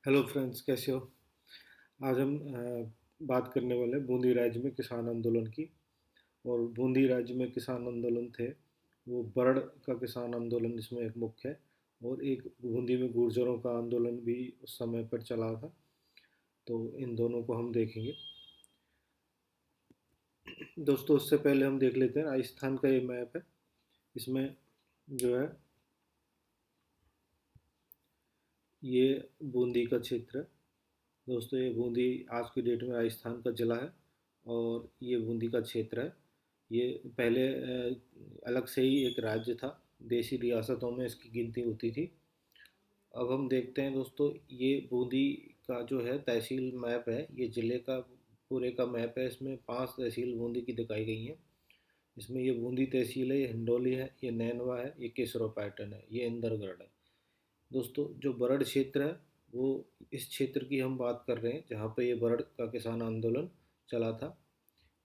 Hello friends, कैसे हो? आज हम बात करने वाले हैं बूंदी राज्य में किसान आंदोलन की। और बूंदी राज्य में किसान आंदोलन थे वो बरड़ का किसान आंदोलन इसमें एक मुख्य है। और एक बूंदी में गुर्जरों का आंदोलन भी उस समय पर चला था। तो इन दोनों को हम देखेंगे। दोस्तों, उससे पहले हम देख लेते हैं राजस्थान का ये मैप है। इसमें जो है ये बूंदी का क्षेत्र है। दोस्तों, ये बूंदी आज की डेट में राजस्थान का ज़िला है और ये बूंदी का क्षेत्र है। ये पहले अलग से ही एक राज्य था। देशी रियासतों में इसकी गिनती होती थी। अब हम देखते हैं दोस्तों, ये बूंदी का जो है तहसील मैप है, ये ज़िले का पूरे का मैप है। इसमें 5 तहसील बूंदी की दिखाई गई हैं। इसमें ये बूंदी तहसील है, ये हिंडोली है, ये नैनवा है, ये केसरो पैटर्न है, ये इंदरगढ़ है। दोस्तों, जो बरड़ क्षेत्र है वो इस क्षेत्र की हम बात कर रहे हैं जहाँ पे ये बरड़ का किसान आंदोलन चला था।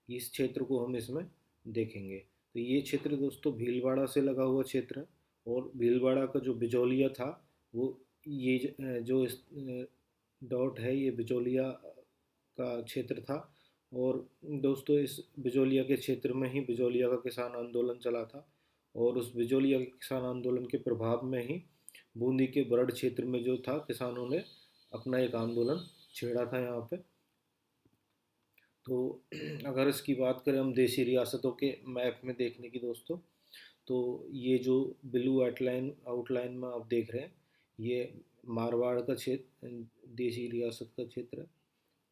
इस क्षेत्र को हम इसमें देखेंगे। तो ये क्षेत्र दोस्तों भीलवाड़ा से लगा हुआ क्षेत्र है। और भीलवाड़ा का जो बिजौलिया था वो ये जो इस डॉट है ये बिजौलिया का क्षेत्र था। और दोस्तों, इस बिजौलिया के क्षेत्र में ही बिजौलिया का किसान आंदोलन चला था। और उस बिजौलिया के किसान आंदोलन के प्रभाव में ही बूंदी के बरड़ क्षेत्र में जो था किसानों ने अपना एक आंदोलन छेड़ा था यहाँ पे। तो अगर इसकी बात करें हम देशी रियासतों के मैप में देखने की दोस्तों, तो ये जो ब्लू आउटलाइन में आप देख रहे हैं ये मारवाड़ का क्षेत्र, देशी रियासत का क्षेत्र है।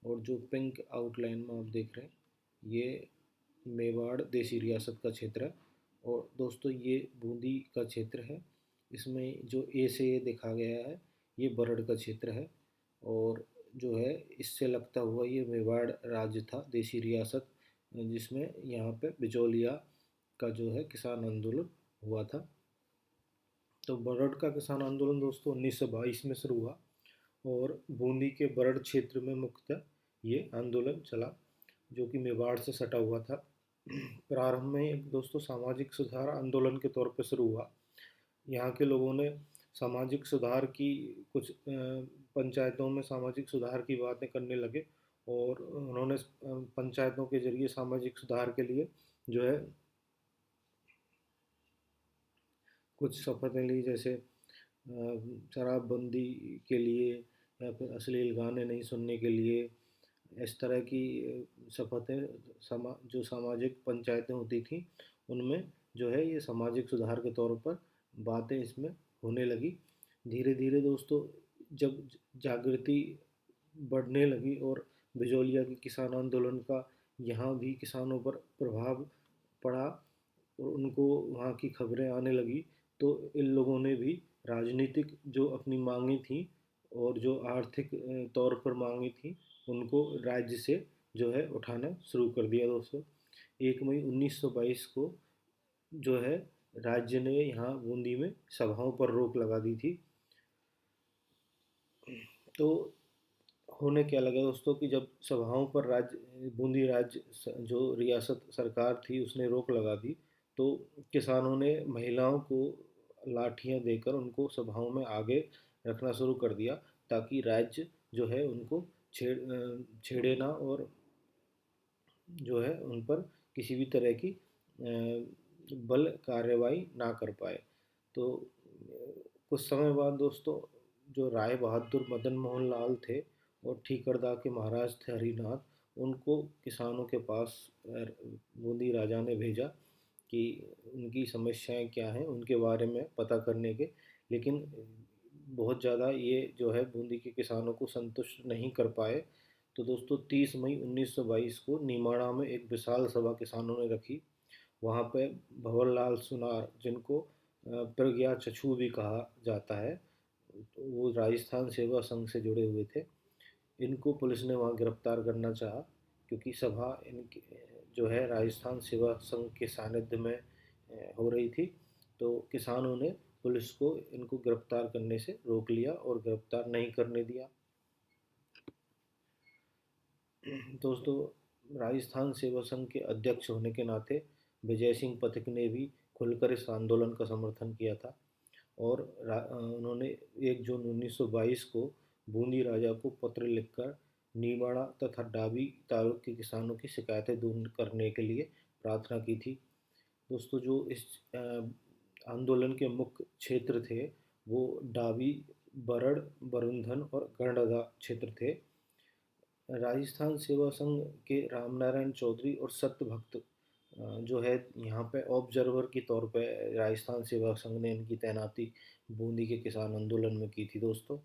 और जो पिंक आउटलाइन में आप देख रहे हैं ये मेवाड़ देशी रियासत का क्षेत्र है। और दोस्तों, ये बूंदी का क्षेत्र है। इसमें जो ए से ये देखा गया है ये बरड़ का क्षेत्र है। और जो है इससे लगता हुआ ये मेवाड़ राज्य था, देशी रियासत, जिसमें यहाँ पे बिचौलिया का जो है किसान आंदोलन हुआ था। तो बरड़ का किसान आंदोलन दोस्तों 1922 में शुरू हुआ। और बूंदी के बरड़ क्षेत्र में मुख्यतः ये आंदोलन चला जो कि मेवाड़ से सटा हुआ था। प्रारंभ में दोस्तों सामाजिक सुधार आंदोलन के तौर पर शुरू हुआ। यहाँ के लोगों ने सामाजिक सुधार की कुछ पंचायतों में सामाजिक सुधार की बातें करने लगे। और उन्होंने पंचायतों के जरिए सामाजिक सुधार के लिए जो है कुछ शपथें ली, जैसे शराबबंदी के लिए या फिर अश्लील गाने नहीं सुनने के लिए। इस तरह की शपथें जो सामाजिक पंचायतें होती थी उनमें जो है ये सामाजिक सुधार के तौर पर बातें इसमें होने लगी। धीरे धीरे दोस्तों, जब जागृति बढ़ने लगी और बिजौलिया के किसान आंदोलन का यहाँ भी किसानों पर प्रभाव पड़ा और उनको वहाँ की खबरें आने लगी, तो इन लोगों ने भी राजनीतिक जो अपनी मांगी थी और जो आर्थिक तौर पर मांगी थी उनको राज्य से जो है उठाना शुरू कर दिया दोस्तों। 1 मई 1922 को जो है राज्य ने यहाँ बूंदी में सभाओं पर रोक लगा दी थी। तो होने क्या लगा दोस्तों कि जब सभाओं पर राज्य बूंदी राज्य जो रियासत सरकार थी उसने रोक लगा दी, तो किसानों ने महिलाओं को लाठियां देकर उनको सभाओं में आगे रखना शुरू कर दिया ताकि राज्य जो है उनको छेड़े ना और जो है उन पर किसी भी तरह की बल कार्रवाई ना कर पाए। तो कुछ समय बाद दोस्तों, जो राय बहादुर मदन मोहन लाल थे और ठीकरदा के महाराज थे हरिनाथ, उनको किसानों के पास बूंदी राजा ने भेजा कि उनकी समस्याएं क्या हैं उनके बारे में पता करने के। लेकिन बहुत ज़्यादा ये जो है बूंदी के किसानों को संतुष्ट नहीं कर पाए। तो दोस्तों 30 मई 1922 को निमाड़ा में एक विशाल सभा किसानों ने रखी। वहाँ पे भंवरलाल सुनार, जिनको प्रज्ञा चक्षु भी कहा जाता है, तो वो राजस्थान सेवा संघ से जुड़े हुए थे। इनको पुलिस ने वहाँ गिरफ्तार करना चाहा क्योंकि सभा इनकी जो है राजस्थान सेवा संघ के सानिध्य में हो रही थी। तो किसानों ने पुलिस को इनको गिरफ्तार करने से रोक लिया और गिरफ्तार नहीं करने दिया। दोस्तों, राजस्थान सेवा संघ के अध्यक्ष होने के नाते विजय सिंह पथिक ने भी खुलकर इस आंदोलन का समर्थन किया था। और उन्होंने 1 जून 1922 को बूंदी राजा को पत्र लिखकर नीमाड़ा तथा डाबी तालुक के किसानों की शिकायतें दूर करने के लिए प्रार्थना की थी। दोस्तों, जो इस आंदोलन के मुख्य क्षेत्र थे वो डाबी, बरड़, बरुंधन और गढ़दा क्षेत्र थे। राजस्थान सेवा संघ के रामनारायण चौधरी और सत्य भक्त जो है यहाँ पे ऑब्जर्वर के तौर पे राजस्थान सेवा संघ ने इनकी तैनाती बूंदी के किसान आंदोलन में की थी। दोस्तों,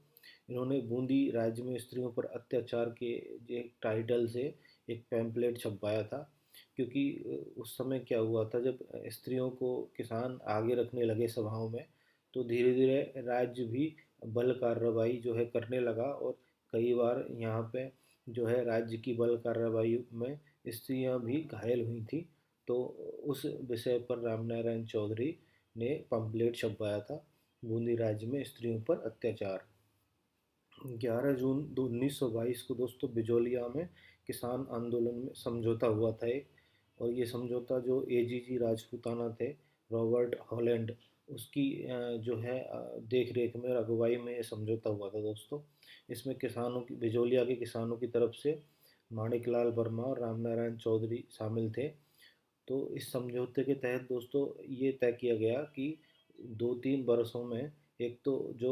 इन्होंने बूंदी राज्य में स्त्रियों पर अत्याचार के एक टाइटल से एक पैम्पलेट छपवाया था। क्योंकि उस समय क्या हुआ था, जब स्त्रियों को किसान आगे रखने लगे सभाओं में, तो धीरे धीरे राज्य भी बल कार्रवाई जो है करने लगा। और कई बार यहाँ पे जो है राज्य की बल कार्रवाई में स्त्रियां भी घायल हुई थी। तो उस विषय पर रामनारायण चौधरी ने पंपलेट छपवाया था, बूंदी राज्य में स्त्रियों पर अत्याचार। 11 जून 1922 को दोस्तों बिजोलिया में किसान आंदोलन में समझौता हुआ था एक। और ये समझौता जो एजीजी राजपूताना थे, रॉबर्ट हॉलैंड, उसकी जो है देख रेख में और अगुवाई में ये समझौता हुआ था। दोस्तों, इसमें किसानों की, बिजोलिया के किसानों की तरफ से माणिकलाल वर्मा और रामनारायण चौधरी शामिल थे। तो इस समझौते के तहत दोस्तों ये तय किया गया कि 2-3 वर्षों में एक तो जो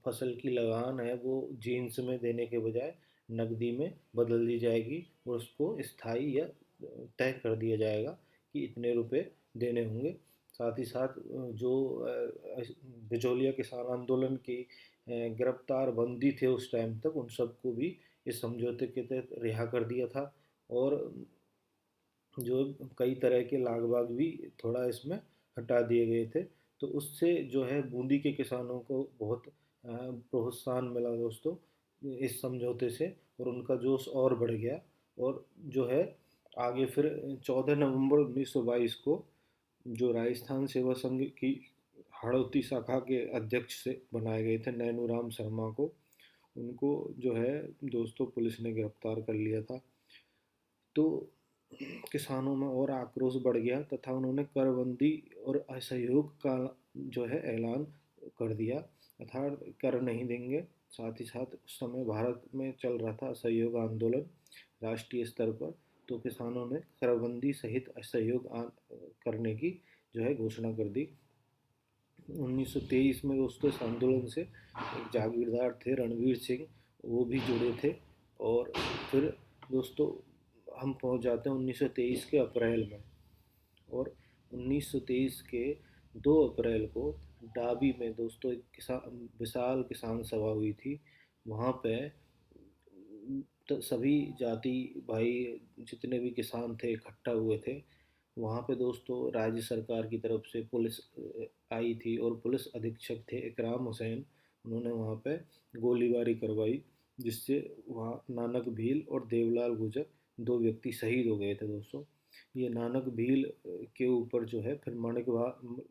फसल की लगान है वो जीन्स में देने के बजाय नकदी में बदल दी जाएगी, और उसको स्थायी या तय कर दिया जाएगा कि इतने रुपए देने होंगे। साथ ही साथ जो बिजोलिया किसान आंदोलन के गिरफ्तार बंदी थे उस टाइम तक, उन सबको भी इस समझौते के तहत रिहा कर दिया था। और जो कई तरह के लाग बाग भी थोड़ा इसमें हटा दिए गए थे। तो उससे जो है बूंदी के किसानों को बहुत प्रोत्साहन मिला दोस्तों इस समझौते से, और उनका जोश और बढ़ गया। और जो है आगे फिर 14 नवंबर 1922 को जो राजस्थान सेवा संघ की हाड़ौती शाखा के अध्यक्ष से बनाए गए थे नैनूराम शर्मा को, उनको जो है दोस्तों पुलिस ने गिरफ्तार कर लिया था। तो किसानों में और आक्रोश बढ़ गया तथा उन्होंने करबंदी और असहयोग का जो है ऐलान कर दिया, अर्थात कर नहीं देंगे। साथ ही साथ उस समय भारत में चल रहा था असहयोग आंदोलन राष्ट्रीय स्तर पर। तो किसानों ने करबंदी सहित असहयोग करने की जो है घोषणा कर दी। 1923 में दोस्तों इस आंदोलन से एक जागीरदार थे रणवीर सिंह, वो भी जुड़े थे। और फिर दोस्तों हम पहुंच जाते हैं 1923 के अप्रैल में। और 1923 के 2 अप्रैल को डाबी में दोस्तों एक किसान विशाल किसान सभा हुई थी। वहाँ पे तो सभी जाति भाई जितने भी किसान थे इकट्ठा हुए थे। वहाँ पे दोस्तों राज्य सरकार की तरफ से पुलिस आई थी, और पुलिस अधीक्षक थे इकराम हुसैन। उन्होंने वहाँ पे गोलीबारी करवाई, जिससे वहाँ नानक भील और देवलाल गुजर 2 व्यक्ति शहीद हो गए थे। दोस्तों, ये नानक भील के ऊपर जो है फिर माणिक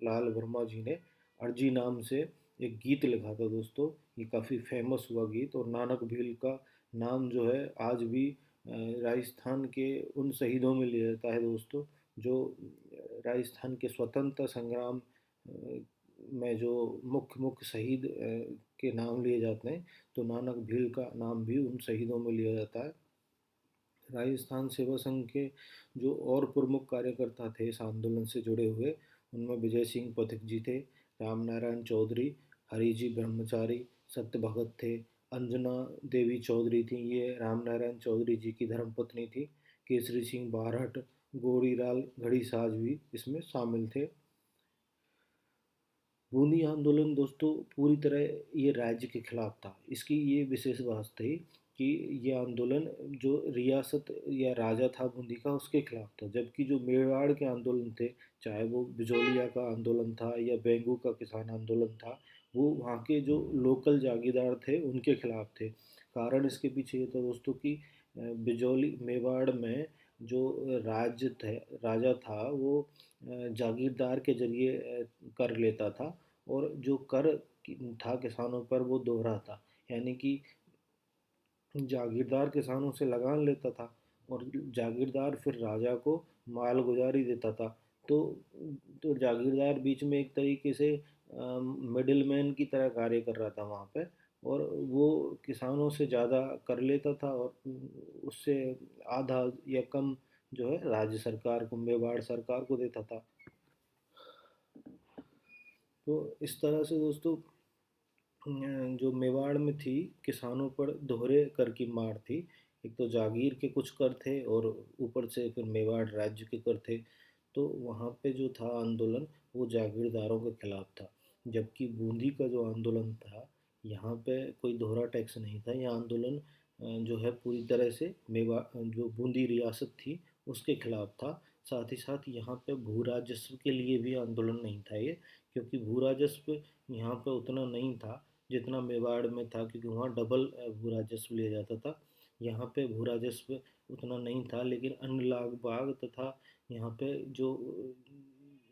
लाल वर्मा जी ने अर्जी नाम से एक गीत लिखा था। दोस्तों, ये काफ़ी फेमस हुआ गीत, और नानक भील का नाम जो है आज भी राजस्थान के उन शहीदों में लिया जाता है दोस्तों, जो राजस्थान के स्वतंत्रता संग्राम में जो मुख्य मुख्य शहीद के नाम लिए जाते हैं। तो नानक भील का नाम भी उन शहीदों में लिया जाता है। राजस्थान सेवा संघ के जो और प्रमुख कार्यकर्ता थे इस आंदोलन से जुड़े हुए, उनमें विजय सिंह पथिक जी थे, रामनारायण चौधरी, हरिजी ब्रह्मचारी, सत्य भगत थे, अंजना देवी चौधरी थी, ये रामनारायण चौधरी जी की धर्मपत्नी थी, केसरी सिंह बारहट, गोरीलाल घड़ीसाज भी इसमें शामिल थे। बूंदी आंदोलन दोस्तों पूरी तरह ये राज्य के खिलाफ था। इसकी ये विशेष बात थी कि ये आंदोलन जो रियासत या राजा था बूंदी का उसके खिलाफ था, जबकि जो मेवाड़ के आंदोलन थे, चाहे वो बिजोलिया का आंदोलन था या बेंगू का किसान आंदोलन था, वो वहाँ के जो लोकल जागीरदार थे उनके खिलाफ थे। कारण इसके पीछे ये था दोस्तों कि बिजोली मेवाड़ में जो राज्य थे राजा था वो जागीरदार के जरिए कर लेता था, और जो कर था किसानों पर वो दोहरा था। यानी कि जागीरदार किसानों से लगान लेता था, और जागीरदार फिर राजा को माल गुजारी देता था। तो तो जागीरदार बीच में एक तरीके से मिडिल मैन की तरह कार्य कर रहा था वहाँ पे। और वो किसानों से ज़्यादा कर लेता था और उससे आधा या कम जो है राज्य सरकार को, मेवाड़ सरकार को देता था। तो इस तरह से दोस्तों जो मेवाड़ में थी, किसानों पर दोहरे कर की मार थी। एक तो जागीर के कुछ कर थे और ऊपर से फिर मेवाड़ राज्य के कर थे। तो वहाँ पे जो था आंदोलन, वो जागीरदारों के खिलाफ था। जबकि बूंदी का जो आंदोलन था, यहाँ पे कोई दोहरा टैक्स नहीं था। यह आंदोलन जो है पूरी तरह से मेवा जो बूंदी रियासत थी उसके खिलाफ था। साथ ही साथ यहाँ पे भू राजस्व के लिए भी आंदोलन नहीं था ये, क्योंकि भू राजस्व यहाँ पे उतना नहीं था जितना मेवाड़ में था, क्योंकि वहाँ डबल भू राजस्व लिया जाता था। यहाँ पे भू राजस्व उतना नहीं था, लेकिन अन्न लाग बाग तथा यहाँ पे जो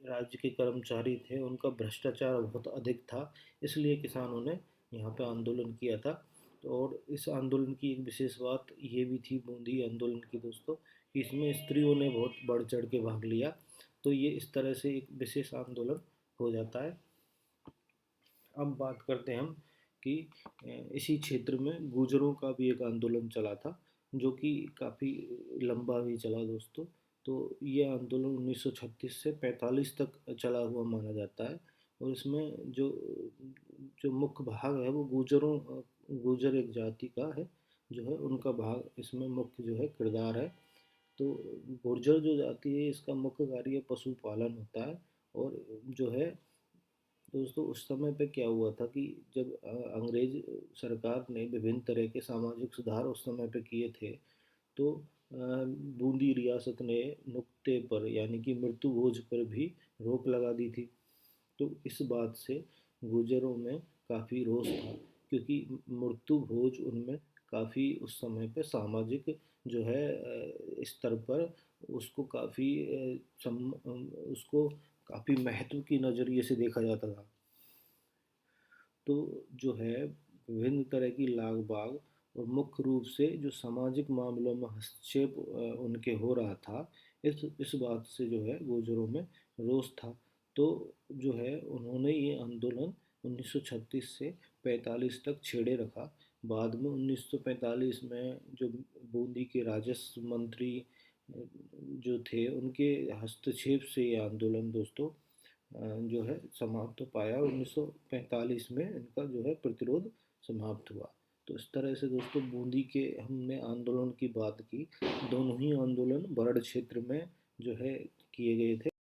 राज्य के कर्मचारी थे उनका भ्रष्टाचार बहुत अधिक था। इसलिए किसानों ने यहाँ पे आंदोलन किया था। तो और इस आंदोलन की एक विशेष बात ये भी थी बूंदी आंदोलन की दोस्तों, कि इसमें स्त्रियों ने बहुत बढ़ चढ़ के भाग लिया। तो ये इस तरह से एक विशेष आंदोलन हो जाता है। अब बात करते हैं हम कि इसी क्षेत्र में गुर्जरों का भी एक आंदोलन चला था, जो कि काफ़ी लंबा भी चला दोस्तों। तो ये आंदोलन 1936 से 45 तक चला हुआ माना जाता है। और इसमें जो जो मुख्य भाग है वो गुर्जर एक जाति का है, जो है उनका भाग इसमें मुख्य जो है किरदार है। तो गुर्जर जो जाति है इसका मुख्य कार्य पशुपालन होता है। और जो है दोस्तों, उस समय पे क्या हुआ था कि जब अंग्रेज सरकार ने विभिन्न तरह के सामाजिक सुधार उस समय पे किए थे, तो बूंदी रियासत ने नुक्ते पर यानी कि मृत्यु भोज पर भी रोक लगा दी थी। तो इस बात से गुर्जरों में काफ़ी रोष था, क्योंकि मृत्यु भोज उनमें काफ़ी उस समय पे सामाजिक जो है स्तर पर उसको काफ़ी उसको काफ़ी महत्व की नज़रिए से देखा जाता था। तो जो है विभिन्न तरह की लाग बाग और मुख्य रूप से जो सामाजिक मामलों में हस्तक्षेप उनके हो रहा था, इस बात से जो है गुर्जरों में रोष था। तो जो है उन्होंने ये आंदोलन 1936 से 45 तक छेड़े रखा। बाद में 1945 में जो बूंदी के राजस्व मंत्री जो थे उनके हस्तक्षेप से ये आंदोलन दोस्तों जो है समाप्त हो पाया। 1945 में इनका जो है प्रतिरोध समाप्त हुआ। तो इस तरह से दोस्तों बूंदी के हमने आंदोलन की बात की। दोनों ही आंदोलन बरड क्षेत्र में जो है किए गए थे।